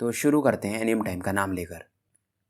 तो शुरू करते हैं एनिम टाइम का नाम लेकर।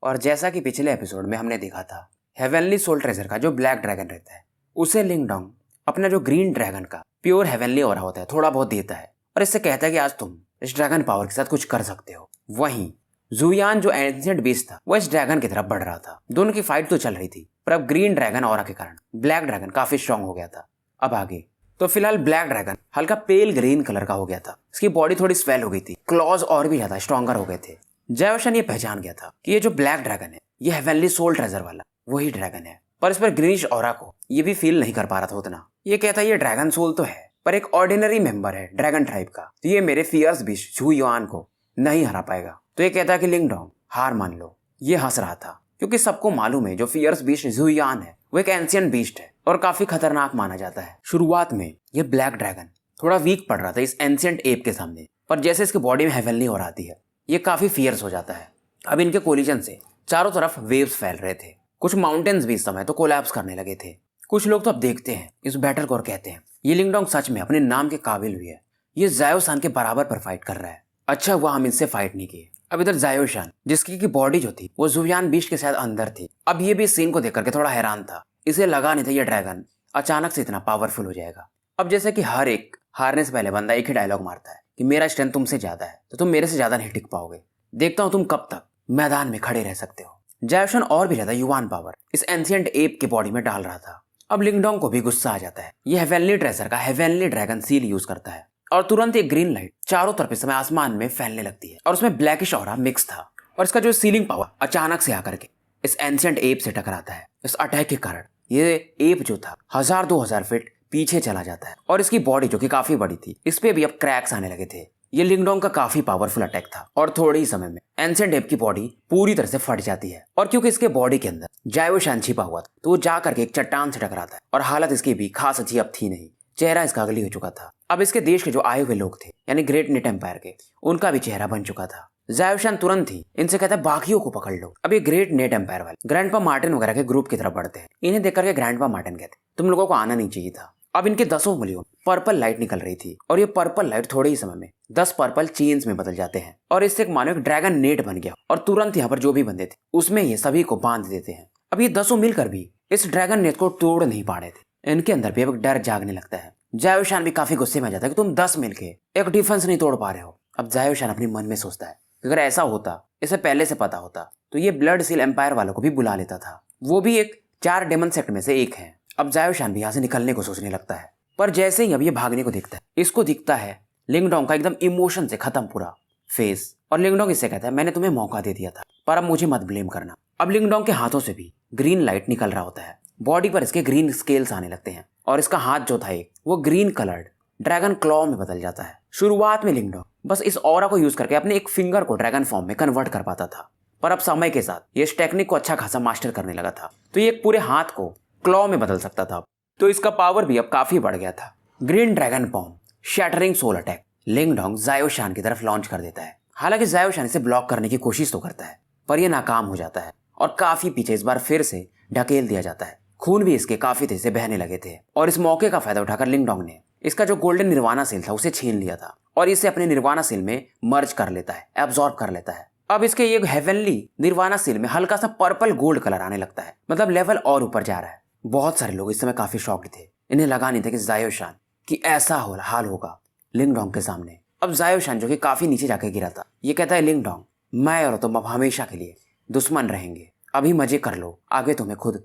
और जैसा कि पिछले एपिसोड में हमने देखा था, हेवनली सोल ट्रेजर का जो ब्लैक ड्रैगन रहता है उसे लिंगडोंग अपना जो ग्रीन ड्रैगन का प्योर हेवनली ऑरा होता है थोड़ा बहुत देता है और इससे कहता है कि आज तुम इस ड्रैगन पावर के साथ कुछ कर सकते हो। वहीं जुयान जो एंशिएंट बीस्ट था वो इस ड्रैगन की तरफ बढ़ रहा था। दोनों की फाइट तो चल रही थी, पर अब ग्रीन ड्रैगन ऑरा के कारण ब्लैक ड्रैगन काफी स्ट्रांग हो गया था। अब आगे तो फिलहाल ब्लैक ड्रैगन हल्का पेल ग्रीन कलर का हो गया था। इसकी बॉडी थोड़ी स्वेल हो गई थी, क्लॉज और भी ज्यादा स्ट्रॉन्गर हो गए थे। जायोशन ये पहचान गया था कि ये जो ब्लैक ड्रैगन है ये हेवनली सोल ट्रेजर वाला वही ड्रैगन है, पर इस पर ग्रीनिश ऑरा को ये भी फील नहीं कर पा रहा था उतना। ये कहता है ये ड्रैगन सोल तो है पर एक ऑर्डिनरी मेंबर है ड्रैगन ट्राइब का, तो ये मेरे फियर्स बीस्ट झू युआन को नहीं हरा पाएगा। तो ये कहता है कि लिंगडोंग हार मान लो। ये हंस रहा था क्योंकि सबको मालूम है जो फियर्स बीस्ट झू युआन है वो एक एंशिएंट बीस्ट है और काफी खतरनाक माना जाता है। शुरुआत में ये ब्लैक ड्रैगन थोड़ा वीक पड़ रहा था इस एंशिएंट एप के सामने, पर जैसे इसकी बॉडी में हेवनली ऑरा आती है ये काफी फियर्स हो जाता है। अब इनके कोलिजन से चारों तरफ वेव्स फैल रहे थे, कुछ माउंटेन्स भी इस समय तो कोलैप्स करने लगे थे। कुछ लोग तो अब देखते हैं इस बैटल को और कहते हैं ये लिंगडोंग सच में अपने नाम के काबिल भी है, ये जायोशान के बराबर पर फाइट कर रहा है। अच्छा हुआ हम इनसे फाइट नहीं किए। अब इधर जायोशान जिसकी की बॉडी जो थी वो जुयान बीस्ट के साथ अंदर थी, अब ये भी इस सीन को देख करके थोड़ा हैरान था। इसे लगा नहीं था ये ड्रैगन अचानक से इतना पावरफुल हो जाएगा। अब जैसे कि हर एक हारने से पहले बंदा एक ही डायलॉग मारता है कि मेरा स्ट्रेंथ तुमसे ज्यादा है तो तुम मेरे से ज्यादा नहीं टिक पाओगे, देखता हूं तुम कब तक मैदान में खड़े रह सकते हो। जायोशन और भी ज्यादा युवान पावर इस एंशिएंट एप के बॉडी में डाल रहा था। अब लिंगडोंग को भी गुस्सा आ जाता है। ये हेवनली ट्रेजर का हेवनली ड्रैगन सील यूज करता है और तुरंत एक ग्रीन लाइट चारों तरफ इस समय आसमान में फैलने लगती है और उसमें ब्लैकिश ऑरा मिक्स था और इसका जो सीलिंग पावर अचानक से आकर के इस एंशिएंट एप से टकराता है। इस अटैक के कारण ये एप जो था 1000-2000 फीट पीछे चला जाता है और इसकी बॉडी जो कि काफी बड़ी थी इस पे भी अब क्रैक्स आने लगे थे। ये लिंगडोंग का काफी पावरफुल अटैक था और थोड़े ही समय में एंशिएंट एप की बॉडी पूरी तरह से फट जाती है। और क्योंकि इसके बॉडी के अंदर जायोशान छिपा हुआ था तो वो जाकर के एक चट्टान से टकराता है और हालत इसकी भी खास अच्छी अब थी नहीं, चेहरा इसका अगली हो चुका था। अब इसके देश के जो आए हुए लोग थे यानी ग्रेट नेट एम्पायर के, उनका भी चेहरा बन चुका था। जायोशान तुरंत ही इनसे कहता है बाकियों को पकड़ लो। अब ये ग्रेट नेट एम्पायर वाले ग्रैंडपा मार्टिन वगैरह के ग्रुप की तरफ बढ़ते हैं। इन्हें देख करके ग्रैंडपा मार्टिन कहते तुम लोगों को आना नहीं चाहिए था। अब इनके 10 उंगलियों पर्पल लाइट निकल रही थी और ये पर्पल लाइट थोड़े ही समय में 10 पर्पल चेन्स में बदल जाते हैं और इससे एक मानो एक ड्रैगन नेट बन गया और तुरंत यहाँ पर जो भी बंदे थे उसमें ये सभी को बांध देते हैं। अब ये 10 मिलकर भी इस ड्रैगन नेट को तोड़ नहीं पा रहे थे। इनके अंदर भी अब एक डर जागने लगता है। जायोशान भी काफी गुस्से में आ जाता है कि तुम 10 मिलके एक डिफेंस नहीं तोड़ पा रहे हो। अब जायोशान अपने मन में सोचता है अगर ऐसा होता, इसे पहले से पता होता तो ये ब्लड सील एम्पायर वालों को भी बुला लेता था, वो भी एक 4 डेमन सेक्ट में से एक है। अब जायोशान भी यहाँ से निकलने को सोचने लगता है, पर जैसे ही अब ये भागने को दिखता है इसको दिखता है लिंगडोंग का एकदम इमोशन से खत्म पूरा फेस और लिंगडोंग इससे कहता है मैंने तुम्हें मौका दे दिया था पर अब मुझे मत ब्लेम करना। अब लिंगडोंग के हाथों से भी ग्रीन लाइट निकल रहा होता है, बॉडी पर इसके ग्रीन स्केल्स आने लगते हैं और इसका हाथ जो था एक वो ग्रीन कलर्ड ड्रैगन क्लॉ में बदल जाता है। शुरुआत में लिंगडोंग बस इस ऑरा को यूज करके अपने एक फिंगर को ड्रैगन फॉर्म में कन्वर्ट कर पाता था, पर अब समय के साथ ये इस टेक्निक को अच्छा खासा मास्टर करने लगा था तो ये एक पूरे हाथ को क्लॉ में बदल सकता था। तो इसका पावर भी अब काफी बढ़ गया था। Green dragon bomb shattering soul attack लिंगडोंग जायोशान की तरफ लॉन्च कर देता है। हालांकि जायोशान इसे ब्लॉक करने की कोशिश तो करता है पर यह नाकाम हो जाता है और काफी पीछे इस बार फिर से ढकेल दिया जाता है। खून भी इसके काफी तेज से बहने लगे थे और इस मौके का फायदा उठाकर लिंगडोंग ने इसका जो गोल्डन निर्वाणा सील था उसे छीन लिया था और इसे अपने निर्वाणा सील में मर्ज कर लेता है, एब्जॉर्ब कर लेता है। अब इसके ये हेवनली निर्वाणा सील में हल्का सा पर्पल गोल्ड कलर आने लगता है, मतलब लेवल और ऊपर जा रहा है। बहुत सारे लोग इस समय काफी शॉक्ड थे, इन्हें लगा नहीं था कि जायोशान कि ऐसा हाल होगा लिंगडोंग के सामने। अब जायोशान जो कि काफी नीचे जाके गिरा था ये कहता है लिंगडोंग मैं और तुम अब हमेशा के लिए दुश्मन रहेंगे, अभी मजे कर लो, आगे तुम्हें खुद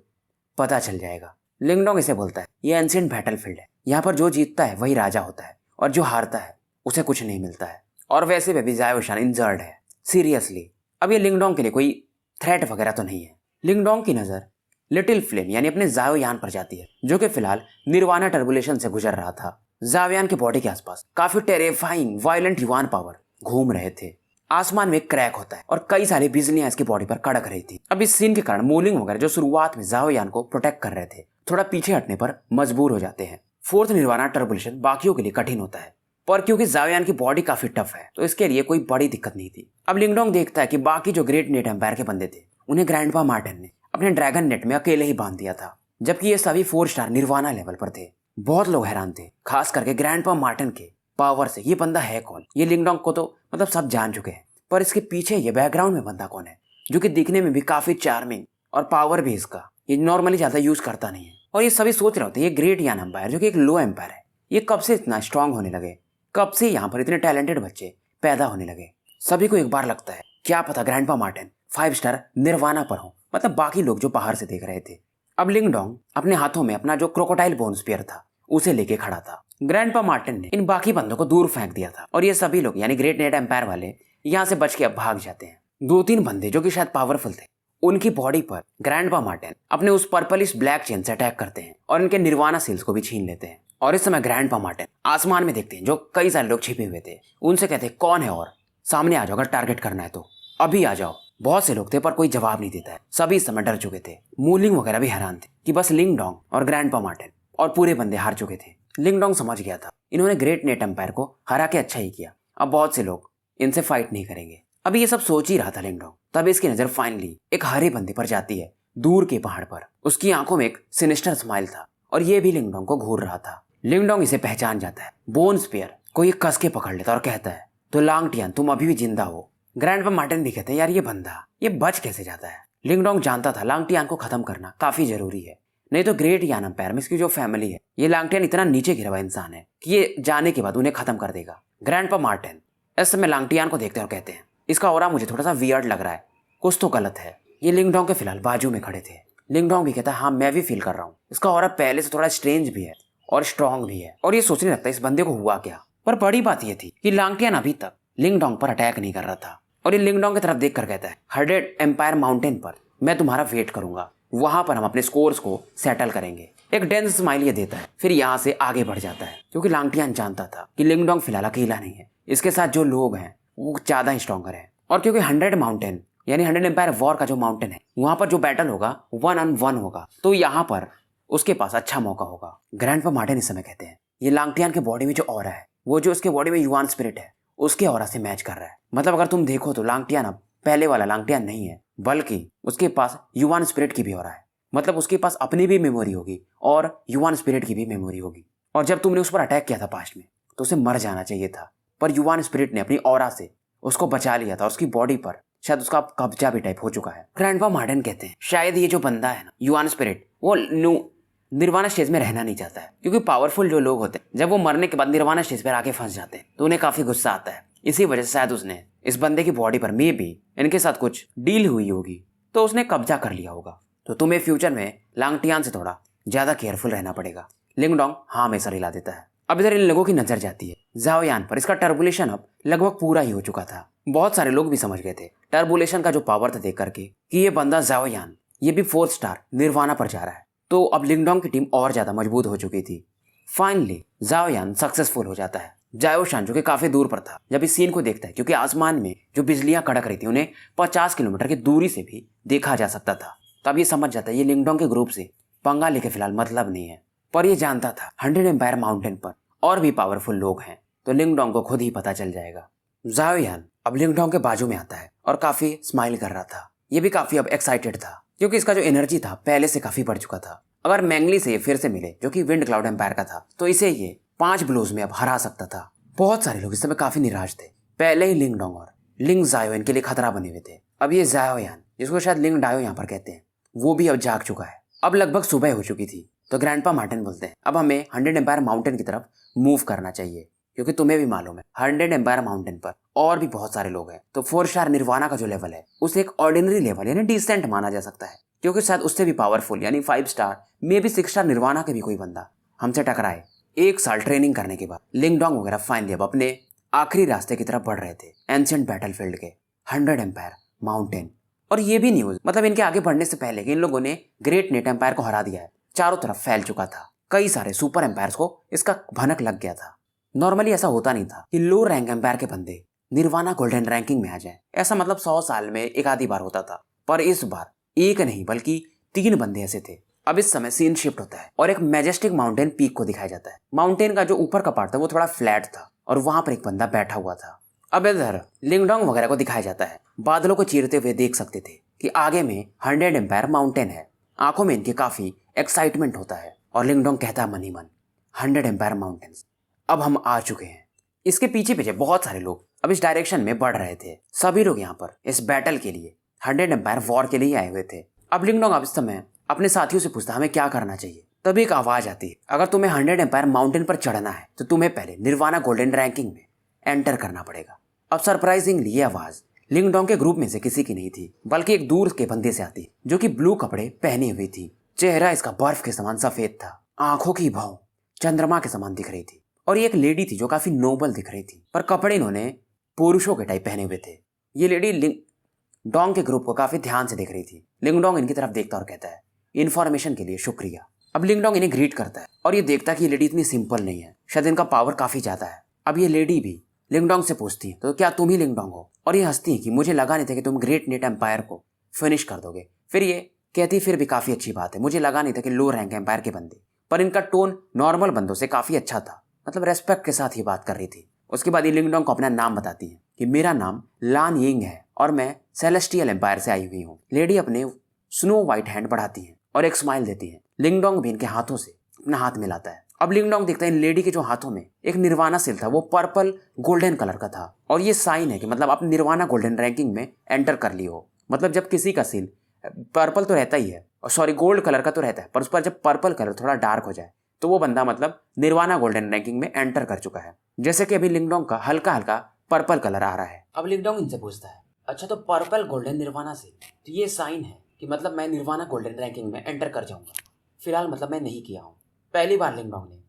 पता चल जाएगा। लिंगडोंग इसे बोलता है ये एंशिएंट बैटलफील्ड है, यहाँ पर जो जीतता है वही राजा होता है और जो हारता है उसे कुछ नहीं मिलता है। और वैसे भी जायोशान इंजर्ड है सीरियसली। अब ये लिंगडोंग के लिए कोई थ्रेट वगैरह तो नहीं है। लिंगडोंग की नजर लिटिल फ्लेम यानी अपने जायोयान पर जाती है जो कि फिलहाल निर्वाणा टर्बुलेशन से गुजर रहा था। जायोयान की बॉडी के आसपास काफी टेरिफाइंग वायलेंट युवान पावर घूम रहे थे। आसमान में एक क्रैक होता है और कई सारी बिजलियां इसकी बॉडी पर कड़क रही थी। अब इस सीन के कारण मूलिंग वगैरह जो शुरुआत में जायोयान को प्रोटेक्ट कर रहे थे थोड़ा पीछे हटने पर मजबूर हो जाते हैं। फोर्थ निर्वाणा टर्बुलेशन बाकियों के लिए कठिन होता है पर क्योंकि जायोयान की बॉडी काफी टफ है तो इसके लिए कोई बड़ी दिक्कत नहीं थी। अब लिंगडोंग देखता है कि बाकी जो ग्रेट नेट एम्पायर के बंदे थे उन्हें ग्रैंडपा मार्टिन ने अपने ड्रैगन नेट में अकेले ही बांध दिया था, जबकि ये सभी 4 स्टार निर्वाणा लेवल पर थे। बहुत लोग हैरान थे, खास करके ग्रैंडपा मार्टिन के पावर से ये बंदा है कौन। ये लिंगडोंग को तो मतलब सब जान चुके हैं पर इसके पीछे ये बैकग्राउंड में बंदा कौन है जो कि दिखने में भी काफी चार्मिंग और पावर भी इसका ये नॉर्मली ज्यादा यूज करता नहीं है। और ये सभी सोच रहे होते हैं ये ग्रेट यान एम्पायर जो कि एक लो एम्पायर है ये कब से इतना स्ट्रांग होने लगे, कब से यहाँ पर इतने टैलेंटेड बच्चे पैदा होने लगे। सभी को एक बार लगता है क्या पता ग्रैंडपा मार्टिन 5 स्टार निर्वाणा पर हो, मतलब बाकी लोग जो बाहर से देख रहे थे। अब लिंग डोंग अपने हाथों में अपना जो क्रोकोडाइल बोन स्पीयर था उसे लेके खड़ा था। ग्रैंडपा मार्टिन ने इन बाकी बंदों को दूर फेंक दिया था और ये सभी लोग यानी ग्रेट नेट एम्पायर वाले यहाँ से बच के अब भाग जाते हैं। 2-3 बंदे जो कि शायद पावरफुल थे उनकी बॉडी पर ग्रैंडपा मार्टिन अपने उस पर्पलिश ब्लैक चेन से अटैक करते हैं और इनके निर्वाणा सील्स को भी छीन लेते हैं। और इस समय ग्रैंडपा मार्टिन आसमान में देखते हैं जो कई सारे लोग छिपे हुए थे, उनसे कहते हैं कौन है और सामने आ जाओ, अगर टारगेट करना है तो अभी आ जाओ। बहुत से लोग थे पर कोई जवाब नहीं देता है, सभी इस समय डर चुके थे। मूलिंग वगैरह भी हैरान थे कि बस लिंग डोंग और ग्रैंडपा मार्टिन और पूरे बंदे हार चुके थे। लिंग डोंग समझ गया था इन्होंने ग्रेट नेट एम्पायर को हरा के अच्छा ही किया, अब बहुत से लोग इनसे फाइट नहीं करेंगे। अभी ये सब सोच ही रहा था लिंग डोंग, तब इसकी नजर फाइनली एक हरे बंदे पर जाती है दूर के पहाड़ पर। उसकी आंखों में एक सिनिस्टर स्माइल था और ये भी लिंग डोंग को घूर रहा था। लिंग डोंग इसे पहचान जाता है, बोन स्पीयर को ये कस के पकड़ लेता और कहता है तो लांगटियान तुम अभी भी जिंदा हो। ग्रैंडपा मार्टिन भी कहते हैं यार ये बंदा ये बच कैसे जाता है। लिंग डोंग जानता था लांगटियान को खत्म करना काफी जरूरी है, नहीं तो ग्रेट यान एम्पायर में इसकी जो फैमिली है ये लांगटियान इतना नीचे गिरा हुआ इंसान है कि ये जाने के बाद उन्हें खत्म कर देगा। ग्रैंडपा मार्टिन इस समय लांगटियान को देखते हैं और कहते हैं इसका ऑरा मुझे थोड़ा सा वियर्ड लग रहा है, कुछ तो गलत है। ये लिंग डोंग के फिलहाल बाजू में खड़े थे। लिंग डोंग भी कहता है हाँ मैं भी फील कर रहा हूँ, इसका ऑरा पहले से थोड़ा स्ट्रेंज भी है और स्ट्रांग भी है। और ये सोचने लगता है इस बंदे को हुआ क्या। पर बड़ी बात ये थी कि लांगटियान अभी तक लिंग डोंग पर अटैक नहीं कर रहा था और ये लिंग डोंग की तरफ देख कर कहता है 100 एम्पायर माउंटेन पर मैं तुम्हारा वेट करूंगा, वहां पर हम अपने स्कोर्स को सेटल करेंगे। एक डेंस स्माइल ये देता है, फिर यहाँ से आगे बढ़ जाता है क्योंकि लांगटियान जानता था कि लिंग डोंग फिलहाल अकेला नहीं है, इसके साथ जो लोग हैं वो ज्यादा स्ट्रॉन्गर है। और क्योंकि 100 माउंटेन यानी 100 एम्पायर वॉर का जो माउंटेन है वहां पर जो बैटल होगा 1-on-1 होगा, तो यहाँ पर उसके पास अच्छा मौका होगा। ग्रैंडपा मार्टिन इस समय कहते हैं ये लांगटियान के बॉडी में जो ऑरा है वो जो उसके बॉडी में युआन स्पिरिट है उसके ऑरा से मैच कर रहा है। मतलब अगर तुम देखो तो लांगटियान अब पहले वाला लांगटियान नहीं है, बल्कि उसके पास युआन स्पिरिट की भी ऑरा है। मतलब उसके पास अपनी भी मेमोरी होगी और युआन स्पिरिट की भी मेमोरी होगी। और जब तुमने उस पर अटैक किया था पास्ट में तो उसे मर जाना चाहिए था, पर युआन स्पिरिट ने अपनी ऑरा से उसको बचा लिया था और उसकी बॉडी पर शायद उसका कब्जा भी टाइप हो चुका है। ग्रैंडपा मार्टिन कहते हैं शायद ये जो बंदा है ना युआन स्पिरिट वो निर्वाणा स्टेज में रहना नहीं चाहता है, क्योंकि पावरफुल जो लोग होते हैं जब वो मरने के बाद निर्वाणा स्टेज पर आके फंस जाते हैं तो उन्हें काफी गुस्सा आता है। इसी वजह से शायद उसने इस बंदे की बॉडी पर मे भी इनके साथ कुछ डील हुई होगी तो उसने कब्जा कर लिया होगा। तो तुम्हें फ्यूचर में लांगटियान से थोड़ा ज्यादा केयरफुल रहना पड़ेगा। लिंग डोंग हाँ में सर हिला देता है। अब इधर इन लोगों की नजर जाती है ज़ाओयान पर। इसका टर्बुलेशन अब लगभग पूरा ही हो चुका था। बहुत सारे लोग भी समझ गए थे टर्बुलेशन का जो पावर था देख करके कि ये बंदा ज़ाओयान ये भी 4 स्टार निर्वाणा पर जा रहा है। तो अब लिंग डोंग की टीम और ज्यादा मजबूत हो चुकी थी। फाइनली ज़ाओयान सक्सेसफुल हो जाता है। जाओशान जो कि काफी दूर पर था जब इस सीन को देखता है, क्योंकि आसमान में जो बिजलियां कड़क रही थी उन्हें 50 किलोमीटर की दूरी से भी देखा जा सकता था, तब ये समझ जाता है ये लिंग डोंग के ग्रुप से पंगा लेके फिलहाल मतलब नहीं है। पर ये जानता था 100 एम्पायर माउंटेन पर और भी पावरफुल लोग हैं, तो लिंग डोंग को खुद ही पता चल जाएगा। ज़ाओयान अब लिंग डोंग के बाजू में आता है और काफी स्माइल कर रहा था। ये भी काफी अब एक्साइटेड था क्योंकि इसका जो एनर्जी था पहले से काफी बढ़ चुका था। अगर मैंगली से ये फिर से मिले जो कि विंड क्लाउड एम्पायर का था तो इसे ये 5 ब्लोज में अब हरा सकता था। बहुत सारे लोग इस समय काफी निराश थे। पहले ही लिंग डोंग और लिंग ज़ायो इनके लिए खतरा बने हुए थे। अब ये ज़ाओयान जिसको शायद लिंग डायो यहाँ पर कहते हैं वो भी अब जाग चुका है। अब लगभग सुबह हो चुकी थी तो ग्रैंडपा मार्टिन बोलते हैं अब हमें 100 एम्पायर माउंटेन की तरफ मूव करना चाहिए, क्योंकि तुम्हें भी मालूम है 100 एम्पायर माउंटेन पर और भी बहुत सारे लोग हैं। तो 4 स्टार निर्वाणा का जो लेवल है उसे एक ऑर्डिनरी लेवल यानी डिसेंट माना जा सकता है, क्योंकि शायद उससे भी पावरफुल यानी 5 स्टार मे भी 6 स्टार निर्वाणा के भी कोई बंदा हमसे टकराए। 1 साल ट्रेनिंग करने के बाद लिंग डोंग वगैरह फाइनली अब अपने आखिरी रास्ते की तरफ बढ़ रहे थे, एंशिएंट बैटलफील्ड के 100 एम्पायर माउंटेन। और ये भी न्यूज मतलब इनके आगे बढ़ने से पहले कि इन लोगों ने ग्रेट नेट एम्पायर को हरा दिया है, चारों तरफ फैल चुका था। कई सारे सुपर एम्पायर्स को इसका भनक लग गया था। नॉर्मली ऐसा होता नहीं था कि लो रैंक एम्पायर के बंदे निर्वाणा गोल्डन रैंकिंग में आ जाएं। ऐसा मतलब 100 साल में एक आधी बार होता था, पर इस बार एक नहीं बल्कि 3 बंदे ऐसे थे। अब इस समय सीन शिफ्ट होता है और एक मैजेस्टिक माउंटेन पीक को दिखाया जाता है। माउंटेन का जो ऊपर का पार्ट था वो थोड़ा फ्लैट था और वहां पर एक बंदा बैठा हुआ था। अब इधर लिंग डोंग वगैरह को दिखाया जाता है। बादलों को चीरते हुए देख सकते थे कि आगे में 100 एम्पायर माउंटेन है। आंखों में इनके काफी एक्साइटमेंट होता है और लिंग डोंग कहता है मन ही मन 100 एम्पायर माउंटेन्स अब हम आ चुके हैं। इसके पीछे पीछे बहुत सारे लोग अब इस डायरेक्शन में बढ़ रहे थे। सभी लोग यहाँ पर इस बैटल के लिए 100 एम्पायर वॉर के लिए आए हुए थे। अब लिंगडोंग अब इस समय अपने साथियों से पूछता हमें क्या करना चाहिए। तभी एक आवाज आती है, अगर तुम्हें 100 एम्पायर माउंटेन पर चढ़ना है तो तुम्हें पहले निर्वाणा गोल्डन रैंकिंग में एंटर करना पड़ेगा। अब सरप्राइजिंगली ये आवाज लिंगडोंग के ग्रुप में से किसी की नहीं थी, बल्कि एक दूर के बंदे से आती, जो कि ब्लू कपड़े पहनी हुई थी। चेहरा इसका बर्फ के समान सफेद था, आंखों की भौं चंद्रमा के समान दिख रही थी, और ये एक लेडी थी जो काफी नोबल दिख रही थी, पर कपड़े इन्होंने पुरुषों के टाइप पहने हुए थे। ये लेडी लिंगडोंग के ग्रुप को काफी ध्यान से देख रही थी। लिंगडोंग इनकी तरफ देखता और कहता है, इन्फॉर्मेशन के लिए शुक्रिया। अब लिंगडोंग इन्हें ग्रीट करता है और ये देखता है कि ये लेडी इतनी सिंपल नहीं है, शायद इनका पावर काफी ज्यादा है। अब ये लेडी भी लिंगडोंग से पूछती है, तो क्या तुम ही लिंगडोंग हो? और ये हंसती है कि मुझे लगा नहीं था कि तुम ग्रेट नेट एम्पायर को फिनिश कर दोगे। फिर ये कहती फिर भी काफी अच्छी बात है, मुझे लगा नहीं था कि लो रैंक एम्पायर के बंदे, पर इनका टोन नॉर्मल बंदों से काफी अच्छा था, मतलब रेस्पेक्ट के साथ ये बात कर रही थी। उसके बाद ये लिंगडोंग को अपना नाम बताती है कि मेरा नाम लान यिंग है और मैं सेलेस्टियल एम्पायर से आई हुई हूँ। लेडी अपने स्नो व्हाइट हैंड बढ़ाती है और एक स्माइल देती है। लिंगडोंग भी इनके हाथों से अपना हाथ मिलाता है। अब लिंगडोंग देखता है इन लेडी के जो हाथों में एक निर्वाणा सील था वो पर्पल गोल्डन कलर का था, और ये साइन है कि मतलब आप निर्वाणा गोल्डन रैंकिंग में एंटर कर ली हो। मतलब जब किसी का सील पर्पल तो रहता ही है, और सॉरी गोल्ड कलर का तो रहता है, पर उस पर जब पर्पल कलर थोड़ा डार्क हो जाए तो वो बंदा मतलब निर्वाणा गोल्डन रैंकिंग में एंटर कर चुका है। जैसे कि अभी लिंगडोंग का हल्का हल्का पर्पल कलर आ रहा है। अब लिंगडोंग इनसे पूछता है, अच्छा तो पर्पल गोल्डन निर्वाणा सील, तो ये साइन है कि मतलब मैं निर्वाणा गोल्डन रैंकिंग में एंटर कर जाऊंगा। फिलहाल मतलब मैं नहीं किया हूँ। पहली बार लिंगडोंग ने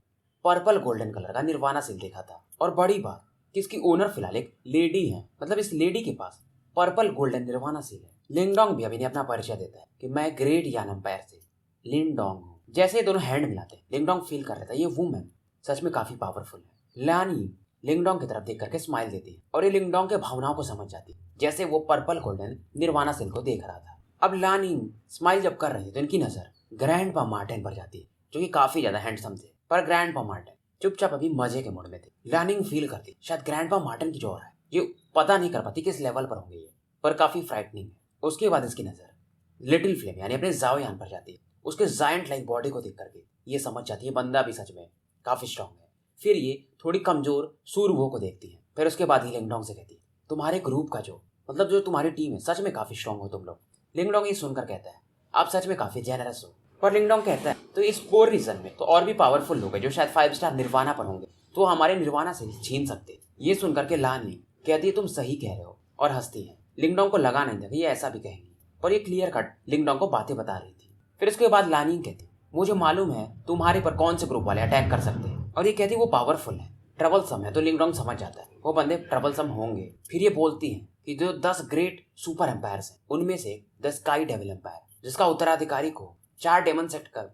पर्पल गोल्डन कलर का निर्वाणा सील देखा था, और बड़ी बात कि इसकी ओनर फिलहाल एक लेडी है, मतलब इस लेडी के पास पर्पल गोल्डन निर्वाणा सील है। लिंगडोंग भी अभी ने अपना परिचय देता है कि मैं ग्रेट यान एम्पायर से लिंगडोंग हूँ। जैसे ये दोनों हैंड मिलाते हैं, लिंगडोंग फील कर रहा था ये वुमेन सच में काफी पावरफुल है। लानी लिंगडोंग की तरफ देख करके स्माइल देती है, और ये लिंगडोंग के भावनाओं को समझ जाती है, जैसे वो पर्पल गोल्डन निर्वाणा सील को देख रहा था। अब लानी स्माइल जब कर रही है तो इनकी नजर ग्रैंडपा मार्टिन पर जाती है, जो कि काफी ज्यादा हैंडसम थे, पर ग्रैंडपा मार्टिन चुपचाप अभी मजे के मूड में थे। लानिंग फील करती शायद ग्रैंडपा मार्टिन की जो और है ये पता नहीं कर पाती किस लेवल पर होंगे ये, पर काफी फ्राइटनिंग है। उसके बाद इसकी नजर लिटिल फ्लेम यानी अपने जाओ यान पर जाती है। उसके जायंट लाइक बॉडी को देख करके ये समझ जाती है बंदा भी सच में काफी स्ट्रांग है। फिर ये थोड़ी कमजोर सूरवो को देखती है। फिर उसके बाद ही लिंगडोंग से कहती है, तुम्हारे ग्रुप का जो मतलब जो तुम्हारी टीम है सच में काफी स्ट्रांग हो तुम लोग। लिंगडोंग ये सुनकर कहता है, आप सच में काफी जेनरस हो। पर लिंगडोंग कहता है, तो इस 4 रीजन में तो और भी पावरफुल लोग हैं जो शायद 5 स्टार निर्वाणा पर होंगे, तो हमारे निर्वाणा से छीन सकते। ये सुनकर के लानी कहती है, तुम सही कह रहे हो, और हंसती है। लिंगडोंग को लगा नहीं था कि ये ऐसा भी कहेंगी, पर ये क्लियर कट लिंगडोंग को बातें बता रही थी। फिर उसके बाद लानी कहती, मुझे मालूम है तुम्हारे पर कौन से ग्रुप वाले अटैक कर सकते हैं, और ये कहती वो पावरफुल है, ट्रबलसम है। तो लिंगडोंग समझ जाता है वो बंदे ट्रबलसम होंगे। फिर ये बोलती है कि जो 10 ग्रेट सुपर एम्पायर्स हैं उनमें से द स्काई डेविल एम्पायर, जिसका उत्तराधिकारी को 4 डेमन सेट कर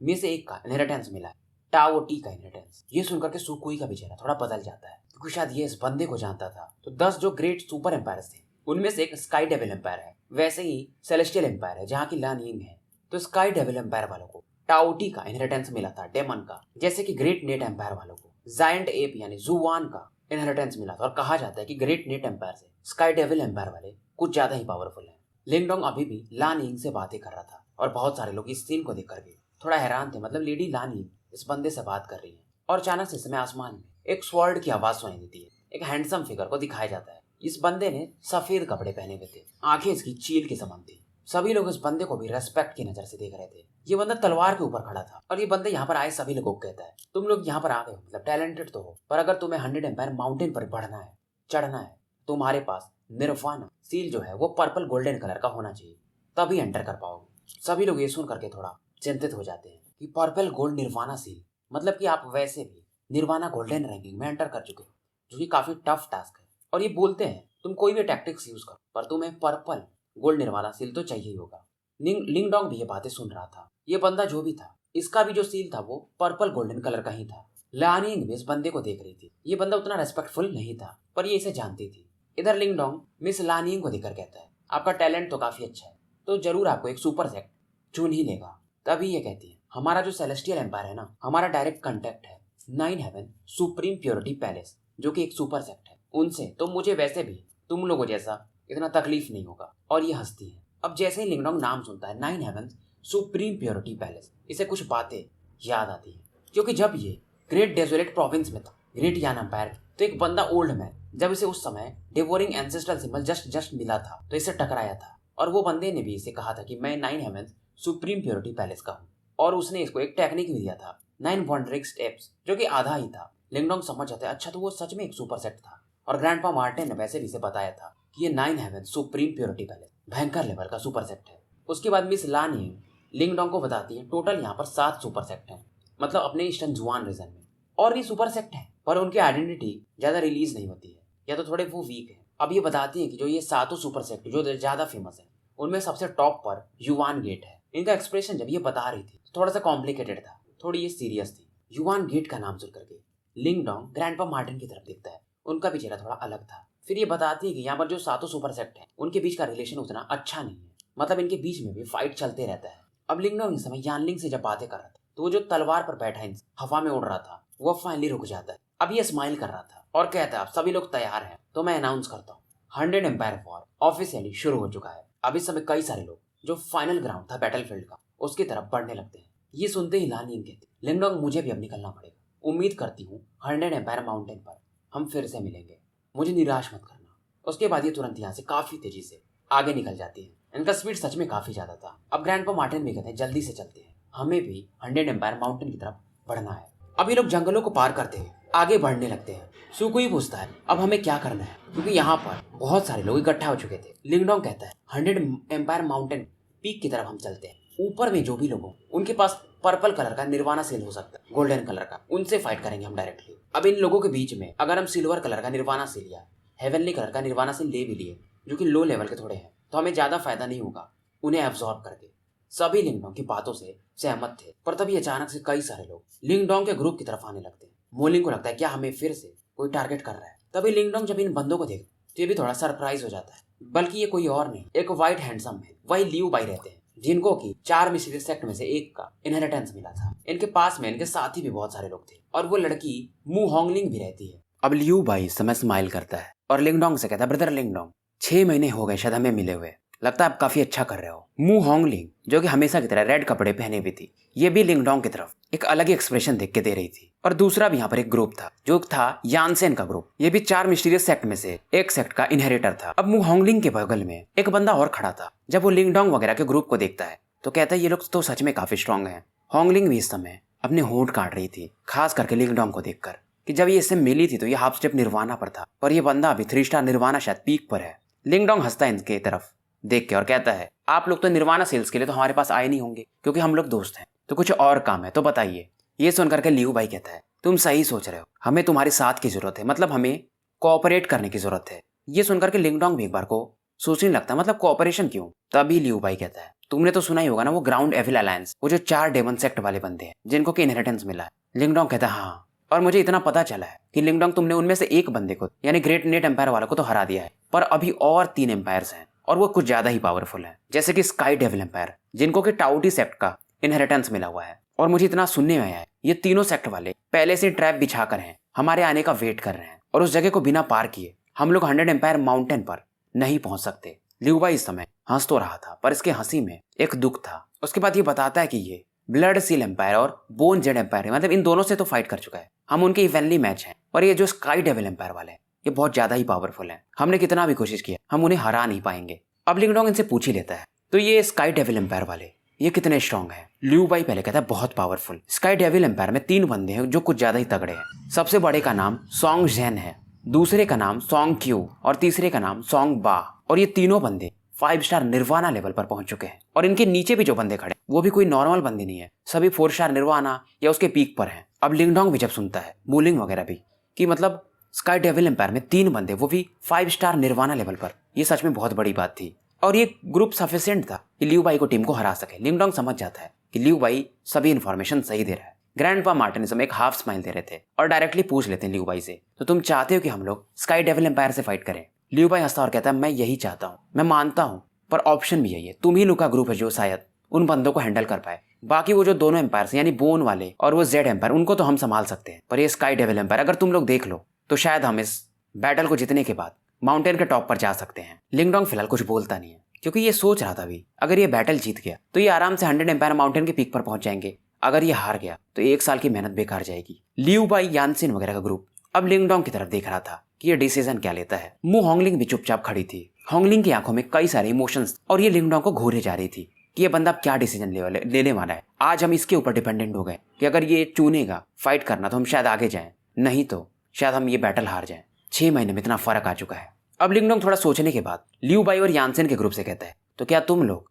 में से एक का इनहेरिटेंस मिला है, टाओ टी का इनहेरिटेंस। ये सुनकर के सुकुई का भी चेहरा थोड़ा बदल जाता है, क्योंकि शायद ये इस बंदे को जानता था। तो 10 जो ग्रेट सुपर एम्पायर्स थे उनमें से एक स्काई डेविल एम्पायर है, वैसे ही सेलेस्टियल एम्पायर है जहाँ की लान यिंग है। तो स्काई डेविल एम्पायर वालों को टाओ टी का इनहेरिटेंस मिला था डेमन का, जैसे कि ग्रेट नेट एम्पायर वालों को जायंट एप यानी जुवान का इनहेरिटेंस मिला था। और कहा जाता है कि ग्रेट नेट एम्पायर से स्काई डेविल एम्पायर वाले कुछ ज्यादा ही पावरफुल हैं। लिंगडोंग अभी भी लान यिंग से बातें कर रहा था, और बहुत सारे लोग इस सीन को देख करके थोड़ा हैरान थे। मतलब लेडी लान यिंग इस बंदे से बात कर रही है, और अचानक से समय आसमान में एक स्वॉर्ड की आवाज सुनाई देती है। एक हैंडसम फिगर को दिखाया जाता है। इस बंदे ने सफेद कपड़े पहने हुए थे, आंखें इसकी चील के समान थी। सभी लोग इस बंदे को भी रेस्पेक्ट की नजर से देख रहे थे। ये बंदा तलवार के ऊपर खड़ा था, और ये बंदे यहाँ पर आए सभी लोगों को कहता है, तुम लोग यहाँ पर आ गए हो मतलब टैलेंटेड तो हो, पर अगर तुम्हें 100 एम्पायर माउंटेन पर बढ़ना है, चढ़ना है, तुम्हारे पास निर्वाणा सील जो है वो पर्पल गोल्डन कलर का होना चाहिए, तभी एंटर कर पाओगे। सभी लोग ये सुन करके थोड़ा चिंतित हो जाते हैं कि पर्पल गोल्ड निर्वाणा सील मतलब कि आप वैसे भी निर्वाणा गोल्डन रैंकिंग में एंटर कर चुके हो, जो कि काफी टफ टास्क है। और ये बोलते हैं तुम कोई भी टैक्टिक्स यूज करो, पर तुम्हें पर्पल गोल्ड निर्वाणा सील तो चाहिए ही होगा। लिंगडोंग भी ये बातें सुन रहा था। ये बंदा जो भी था, इसका भी जो सील था वो पर्पल गोल्डन कलर का ही था। लानिंग भी इस बंदे को देख रही थी। ये बंदा उतना रेस्पेक्टफुल नहीं था, पर ये इसे जानती थी। इधर लिंगडोंग मिस लानिंग को देखकर कहता है, आपका टैलेंट तो काफी अच्छा है, तो जरूर आपको एक सुपर सेक्ट चुन ही लेगा। तभी ये कहती है, हमारा जो सेलेस्टियल एम्पायर है ना, हमारा डायरेक्ट कांटेक्ट है 9 हेवन सुप्रीम प्योरिटी पैलेस, जो कि एक सुपर सेक्ट है उनसे, तो मुझे वैसे भी तुम लोगों जैसा इतना तकलीफ नहीं होगा। और ये हंसती है। अब जैसे ही लिंगडोंग नाम सुनता है 9 हेवन सुप्रीम प्योरिटी पैलेस, इसे कुछ बातें याद आती है, क्योंकि जब ये ग्रेट डेजोलेट प्रोविंस में था ग्रेट यान एम्पायर। तो एक बंदा ओल्ड मैन जब इसे उस समय डिवोरिंग एंसेस्ट्रल सिंबल जस्ट मिला था तो इसे टकराया था, और वो बंदे ने भी इसे कहा था कि मैं 9 हेवंस सुप्रीम प्योरिटी पैलेस का हूँ, और उसने इसको एक टेक्निक भी दिया था 9 वंडरिंग स्टेप्स, जो कि आधा ही था। लिंगडोंग समझ जाता है अच्छा तो वो सच में एक सुपर सेट था, और ग्रैंडपा मार्टिन ने वैसे भी इसे बताया था कि ये 9 हेवंस सुप्रीम प्योरिटी पैलेस भयंकर लेवल का सुपर सेट है। उसके बाद मिस लानी लिंगडोंग को बताती है टोटल यहाँ पर 7 सुपर सेक्ट हैं, मतलब अपने ईस्टर्न जुआन रीजन में, और भी सुपर सेक्ट हैं पर उनकी आइडेंटिटी ज्यादा रिलीज नहीं होती है या तो थोड़े वो वीक है। अब ये बताती है कि जो ये 7 सुपर सेक्ट जो ज्यादा फेमस है उनमें सबसे टॉप पर युवान गेट है। इनका एक्सप्रेशन जब ये बता रही थी थोड़ा सा कॉम्प्लिकेटेड था, थोड़ी ये सीरियस थी। युवान गेट का नाम सुन करके लिंगडोंग ग्रैंडपा मार्टिन की तरफ देखता है, उनका भी चेहरा थोड़ा अलग था। फिर ये बताती है कि यहाँ पर जो 7 सुपर सेक्ट हैं उनके बीच का रिलेशन उतना अच्छा नहीं है, मतलब इनके बीच में भी फाइट चलते रहता है। अब लिंगडोंग इस समय यानलिंग से जब बातें कर रहा था तो वो जो तलवार पर बैठा हवा में उड़ रहा था वो फाइनली रुक जाता है। अब ये स्माइल कर रहा था और कहता है आप सभी लोग तैयार हैं तो मैं अनाउंस करता हूँ 100 एम्पायर वॉर ऑफिशियली शुरू हो चुका है। अब इस समय कई सारे लोग जो फाइनल ग्राउंड था बैटलफील्ड का उसकी तरफ बढ़ने लगते हैं। ये सुनते ही लानिंग कहती लिंगडोंग मुझे भी अब निकलना पड़ेगा, उम्मीद करती हूँ 100 एम्पायर माउंटेन पर हम फिर से मिलेंगे, मुझे निराश मत करना। उसके बाद ये तुरंत यहाँ से काफी तेजी से आगे निकल जाती है। इनका स्पीड सच में काफी ज्यादा था। अब ग्रैंडपा मार्टिन भी कहते हैं जल्दी से चलते हैं, हमें भी 100 एम्पायर माउंटेन की तरफ बढ़ना है। अब ये लोग जंगलों को पार करते हुए आगे बढ़ने लगते हैं। सुकुई पूछता है अब हमें क्या करना है, क्योंकि यहाँ पर बहुत सारे लोग इकट्ठा हो चुके थे। लिंगडोंग कहता है 100 एम्पायर माउंटेन पीक की तरफ हम चलते हैं, ऊपर में जो भी लोग उनके पास पर्पल कलर का निर्वाणा सील हो सकता है, गोल्डन कलर का, उनसे फाइट करेंगे हम डायरेक्टली। अब इन लोगों के बीच में अगर हम सिल्वर कलर का निर्वाणा सील या हेवनली कलर का निर्वाणा सील ले भी लिए जो कि लो लेवल के थोड़े हैं तो हमें ज्यादा फायदा नहीं होगा उन्हें एब्जॉर्ब करके। सभी लिंगडोंग की बातों से सहमत थे, पर तभी अचानक से कई सारे लोग लिंगडोंग के ग्रुप की तरफ आने लगते हैं। मोलिंग को लगता है क्या हमें फिर से कोई टारगेट कर रहा है। तभी लिंगडोंग जब इन बंदों को देखता तो ये भी थोड़ा सरप्राइज हो जाता है, बल्कि ये कोई और नहीं एक व्हाइट हैंडसम है, वही लियू बाई रहते हैं जिनको की 4 मिस्टीरियस सेक्ट में से एक का इनहेरिटेंस मिला था। इनके पास में इनके साथी भी बहुत सारे लोग थे और वो लड़की मू होंगलिंग भी रहती है। अब लियू बाई समय स्माइल करता है और लिंगडोंग से कहता है ब्रदर लिंगडोंग 6 महीने हो गए शायद हमें मिले हुए, लगता है आप काफी अच्छा कर रहे हो। मू होंगलिंग जो कि हमेशा की तरह रेड कपड़े पहने हुई थी, ये भी लिंगडोंग की तरफ एक अलग ही एक्सप्रेशन देख के दे रही थी। और दूसरा भी यहाँ पर एक ग्रुप था जो था यानसेन का ग्रुप, ये भी 4 मिस्टीरियस सेक्ट में से एक सेक्ट का इनहेरिटर था। अब मू होंगलिंग के बगल में एक बंदा और खड़ा था। जब वो लिंगडोंग वगैरह के ग्रुप को देखता है तो कहता है ये लोग तो सच में काफी स्ट्रांग हैं। होंगलिंग भी इस समय अपने होंठ काट रही थी, खास करके लिंगडोंग को देखकर कि जब ये इससे मिली थी तो ये हाफ स्टेप निर्वाणा पर था और ये बंदा अभी 3 स्टार निर्वाणा शायद पीक पर है। लिंगडोंग हंसता है इनके तरफ देख के और कहता है आप लोग तो निर्वाणा सेल्स के लिए तो हमारे पास आए नहीं होंगे क्योंकि हम लोग दोस्त हैं, तो कुछ और काम है तो बताइए। ये सुनकर के लियू भाई कहता है तुम सही सोच रहे हो, हमें तुम्हारे साथ की जरूरत है, मतलब हमें कोऑपरेट करने की जरूरत है। ये सुनकर के लिंगडोंग भी एक बार को सोचने लगता है मतलब कोऑपरेशन क्यों। तभी लियू भाई कहता है तुमने तो सुना ही होगा ना वो ग्राउंड एविल अलायंस, वो जो 4 डेमन सेक्ट वाले बंदे हैं जिनको की इनहेरिटेंस मिला है। लिंगडोंग कहता है हाँ, और मुझे इतना पता चला है कि लिंगडोंग तुमने उनमें से एक बंदे को यानी ग्रेट नेट एम्पायर वाले को तो हरा दिया है, पर अभी और 3 एम्पायर्स हैं और वो कुछ ज्यादा ही पावरफुल है, जैसे कि स्काई डेविल एम्पायर जिनको कि टाउटी सेक्ट का इनहेरिटेंस मिला हुआ है। और मुझे इतना सुनने में आया है ये तीनों सेक्ट वाले पहले से ट्रैप बिछाकर हैं, हमारे आने का वेट कर रहे हैं और उस जगह को बिना पार किए हम लोग 100 एम्पायर माउंटेन पर नहीं पहुंच सकते। लियू भाई इस समय हंस तो रहा था पर इसके हंसी में एक दुख था। उसके बाद ये बताता है कि ये ब्लड सील एम्पायर और बोन जेड एम्पायर मतलब इन दोनों से तो फाइट कर चुका है, हम उनके इवेंटली मैच हैं, और ये जो स्काई डेविल एम्पायर वाले ये बहुत ज्यादा ही पावरफुल है, हमने कितना भी कोशिश किया हम उन्हें हरा नहीं पाएंगे। अब लिंगडोंग इनसे पूछ ही लेता है तो ये स्काई डेविल एम्पायर वाले ये कितने स्ट्रांग है। लियू बाई पहले कहता है बहुत पावरफुल। स्काई डेविल एम्पायर में 3 बंदे हैं जो कुछ ज्यादा ही तगड़े हैं। सबसे बड़े का नाम सॉन्ग जेन है, दूसरे का नाम सॉन्ग क्यू और तीसरे का नाम सॉन्ग बा, और ये तीनों बंदे 5 स्टार निर्वाणा लेवल पर पहुंच चुके हैं। और इनके नीचे भी जो बंदे खड़े वो भी कोई नॉर्मल बंदे नहीं है, सभी 4 स्टार निर्वाणा या उसके पीक पर हैं। अब लिंगडोंग भी जब सुनता है मूलिंग वगैरह भी कि मतलब स्काई डेविल एम्पायर में 3 बंदे वो भी 5 स्टार निर्वाणा लेवल पर, ये सच में बहुत बड़ी बात थी और ये ग्रुप सफिशिएंट था कि लियू बाई को टीम को हरा सके। लिंगडोंग समझ जाता है कि लियू बाई सभी इन्फॉर्मेशन सही दे रहा है। ग्रैंडपा मार्टिन इस समय एक हाफ स्माइल दे रहे थे और डायरेक्टली पूछ लेते हैं लियू बाई से तो तुम चाहते हो कि हम लोग स्काई डेविल एम्पायर से फाइट करें। लियू बाई हंसता और कहता है मैं यही चाहता हूँ, मैं मानता हूँ, पर ऑप्शन भी यही है, तुम ही लोग का ग्रुप है जो शायद उन बंदों को हैंडल कर पाए। बाकी वो जो दोनों एम्पायर यानी बोन वाले और वो जेड एम्पायर उनको तो हम संभाल सकते हैं, पर ये स्काई डेविल एम्पायर अगर तुम लोग देख लो तो शायद हम इस बैटल को जीतने के बाद माउंटेन के टॉप पर जा सकते हैं। लिंगडोंग फिलहाल कुछ बोलता नहीं है क्योंकि ये सोच रहा था भी अगर ये बैटल जीत गया तो ये आराम से 100 एम्पायर माउंटेन के पीक पर पहुंच जाएंगे, अगर ये हार गया तो 1 साल की मेहनत बेकार जाएगी। लियू बाई यानसेन वगैरह का ग्रुप अब लिंगडोंग की तरफ देख रहा था कि ये डिसीजन क्या लेता है। मु होंगलिंग भी चुपचाप खड़ी थी। होंगलिंग की आंखों में कई सारे इमोशंस और ये लिंगडोंग को घूरे जा रही थी कि ये बंदा क्या डिसीजन लेने वाला है। आज हम इसके ऊपर डिपेंडेंट हो गए कि अगर ये चुनेगा फाइट करना तो हम शायद आगे जाएं, नहीं तो शायद हम ये बैटल हार जाएं। 6 महीने में इतना फर्क आ चुका है। अब लिंगडोंग थोड़ा सोचने के बाद लियू बाई और यानसेन के ग्रुप से कहता है, तो क्या तुम लोग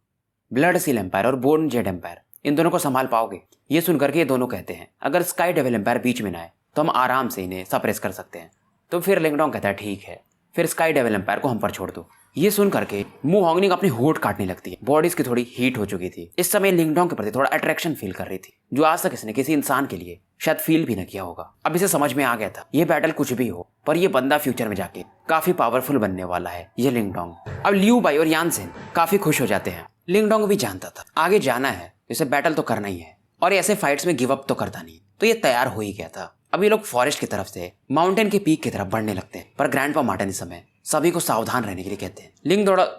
ब्लड सील एम्पायर और बोर्न जेड एम्पायर इन दोनों को संभाल पाओगे? ये सुनकर के ये दोनों कहते हैं अगर स्काई डेविल एम्पायर बीच में ना आए तो हम आराम से इन्हें सप्रेस कर सकते हैं। तो फिर लिंगडोंग कहता है ठीक है, फिर स्काई डेविल एम्पायर को हम पर छोड़ दो। ये सुन करके मु होंगलिंग अपनी होठ काटने लगती है। बॉडी इसकी थोड़ी हीट हो चुकी थी। इस समय लिंगडोंग के प्रति थोड़ा अट्रैक्शन फील कर रही थी जो आज तक इसने किसी इंसान के लिए शायद फील भी न किया होगा। अब इसे समझ में आ गया था ये बैटल कुछ भी हो पर ये बंदा फ्यूचर में जाके काफी पावरफुल बनने वाला है ये लिंगडोंग। अब लियू बाई और यानसेन काफी खुश हो जाते हैं। लिंगडोंग भी जानता था आगे जाना है, इसे बैटल तो करना ही है और ऐसे फाइट्स में गिव अप तो करता नहीं, तो ये तैयार हो ही गया था। अब ये लोग फॉरेस्ट की तरफ से माउंटेन के पीक की तरफ बढ़ने लगते हैं पर ग्रैंडपा मार्टिन इस समय सभी को सावधान रहने के लिए कहते हैं।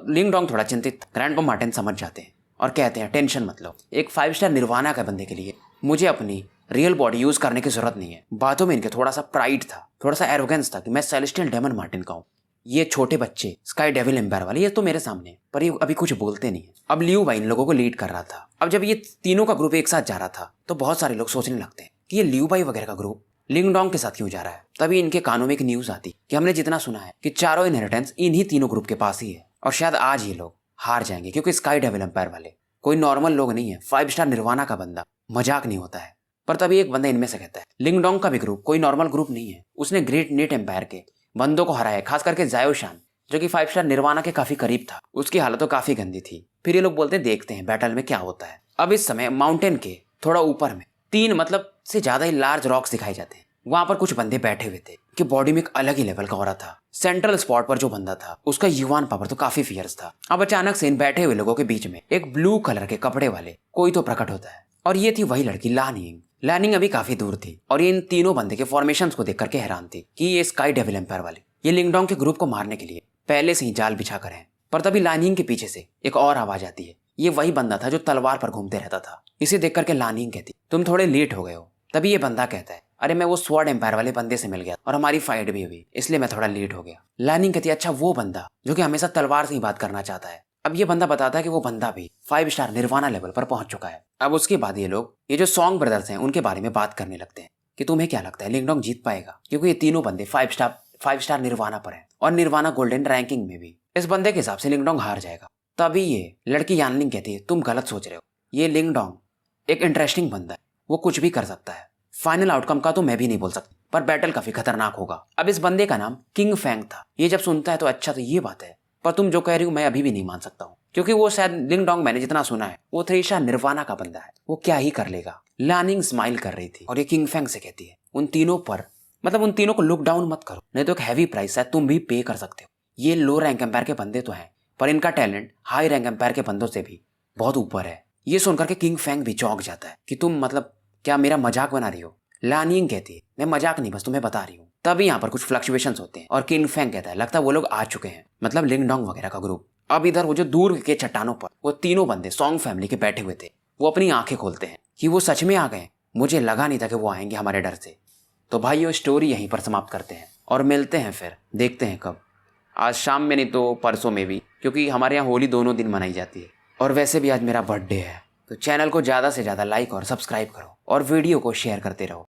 लिंगडोंग थोड़ा चिंतित, ग्रैंडपा मार्टिन समझ जाते हैं और कहते हैं टेंशन मत लो, एक 5 स्टार निर्वाणा के बंदे के लिए मुझे अपनी रियल बॉडी यूज करने की जरूरत नहीं है। बातों में इनके थोड़ा सा प्राइड था, थोड़ा सा एरोगेंस था कि मैं सेलेस्टियल डेमन मार्टिन का हूँ। ये छोटे बच्चे स्काई डेविल एम्पायर वाले ये तो मेरे सामने है, पर ये अभी कुछ बोलते नहीं है। अब लियू बाई इन लोगों को लीड कर रहा था। अब जब ये तीनों का ग्रुप एक साथ जा रहा था तो बहुत सारे लोग सोचने लगते हैं कि ये लियू बाई वगैरह का ग्रुप लिंगडोंग के साथ क्यों जा रहा है। तभी इनके कानों में एक न्यूज आती कि हमने जितना सुना है कि चारों इनहेरिटेंस इन्हीं तीनों ग्रुप के पास ही है और शायद आज ये लोग हार जाएंगे क्योंकि स्काई डेविल एम्पायर वाले कोई नॉर्मल लोग नहीं है। 5 स्टार निर्वाणा का बंदा मजाक नहीं होता है। पर तभी एक बंदा इनमें से कहता है लिंगडोंग का भी ग्रुप कोई नॉर्मल ग्रुप नहीं है, उसने ग्रेट नेट एम्पायर के बंदों को हराया, खास करके जायोशान जो कि 5 स्टार निर्वाणा के काफी करीब था, उसकी हालत तो काफी गंदी थी। फिर ये लोग बोलते हैं देखते हैं बैटल में क्या होता है। अब इस समय माउंटेन के थोड़ा ऊपर में 3 मतलब से ज्यादा ही लार्ज रॉक्स दिखाई जाते हैं। वहां पर कुछ बंदे बैठे हुए थे कि बॉडी में एक अलग ही लेवल का हो रहा था। सेंट्रल स्पॉट पर जो बंदा था उसका युवान पावर तो काफी फियर्स था। अब अचानक से इन बैठे हुए लोगों के बीच में एक ब्लू कलर के कपड़े वाले कोई तो प्रकट होता है और ये थी वही लड़की लानिंग। लानिंग अभी काफी दूर थी और ये इन तीनों बंदे के फॉर्मेशंस को देख करके हैरान थी कि ये स्काई डेविल एम्पायर वाले ये लिंगडोंग के ग्रुप को मारने के लिए पहले से ही जाल बिछा कर हैं। पर तभी लानिंग के पीछे से एक और आवाज आती है। ये वही बंदा था जो तलवार पर घूमते रहता था। इसे देख करके लानिंग कहती तुम थोड़े लेट हो गए हो। तभी ये बंदा कहता है अरे मैं वो स्वॉर्ड एम्पायर वाले बंदे से मिल गया और हमारी फाइट भी हुई इसलिए मैं थोड़ा लेट हो गया। लानिंग कहती है अच्छा वो बंदा जो कि हमेशा तलवार से ही बात करना चाहता है। अब ये बंदा बताता है कि वो बंदा भी 5 स्टार निर्वाणा लेवल पर पहुंच चुका है। अब उसके बाद ये लोग ये जो सॉन्ग ब्रदर्स हैं उनके बारे में बात करने लगते हैं कि तुम्हें क्या लगता है लिंगडोंग जीत पाएगा, क्योंकि ये तीनों बंदे 5 स्टार निर्वाणा पर है और निर्वाणा गोल्डन रैंकिंग में भी। इस बंदे के हिसाब से लिंगडोंग हार जाएगा। तभी ये लड़की यानलिंग कहती है तुम गलत सोच रहे हो, ये लिंगडोंग एक इंटरेस्टिंग बंदा है, वो कुछ भी कर सकता है। फाइनल आउटकम का तो मैं भी नहीं बोल सकता पर बैटल काफी खतरनाक होगा। अब इस बंदे का नाम किंग फैंग था। ये जब सुनता है तो अच्छा तो ये बात है, पर तुम जो कह रही हो मैं अभी भी नहीं मान सकता हूँ, क्योंकि वो शायद लिंगडोंग मैंने जितना सुना है वो 3 स्टार निर्वाणा का बंदा है, वो क्या ही कर लेगा। लानिंग स्माइल कर रही थी और ये किंग फैंग से कहती है उन तीनों पर मतलब उन तीनों को लुक डाउन मत करो, नहीं तो एक हैवी प्राइस है तुम भी पे कर सकते हो। ये लो रैंक एम्पायर के बंदे तो हैं पर इनका टैलेंट हाई रैंक एम्पायर के बंदों से भी बहुत ऊपर है। ये सुनकर के किंग फैंग भी चौंक जाता है कि तुम मतलब क्या मेरा मजाक बना रही हो। लानिंग कहती है मैं मजाक नहीं बस तुम्हें बता रही हूँ। तभी यहाँ पर कुछ फ्लक्चुएशंस होते हैं और किंग फैंग कहता है लगता है वो लोग आ चुके हैं, मतलब लिंगडोंग वगैरह का ग्रुप। अब इधर वो जो दूर के चट्टानों पर वो तीनों बंदे सॉन्ग फैमिली के बैठे हुए थे, वो अपनी आंखें खोलते हैं कि वो सच में आ गए। मुझे लगा नहीं था कि वो आएंगे हमारे डर से। तो भाई ये स्टोरी यहीं पर समाप्त करते हैं और मिलते हैं फिर, देखते हैं कब, आज शाम में नहीं तो परसों में भी, क्योंकि हमारे यहाँ होली दोनों दिन मनाई जाती है। और वैसे भी आज मेरा बर्थडे है, तो चैनल को ज़्यादा से ज़्यादा लाइक और सब्सक्राइब करो और वीडियो को शेयर करते रहो।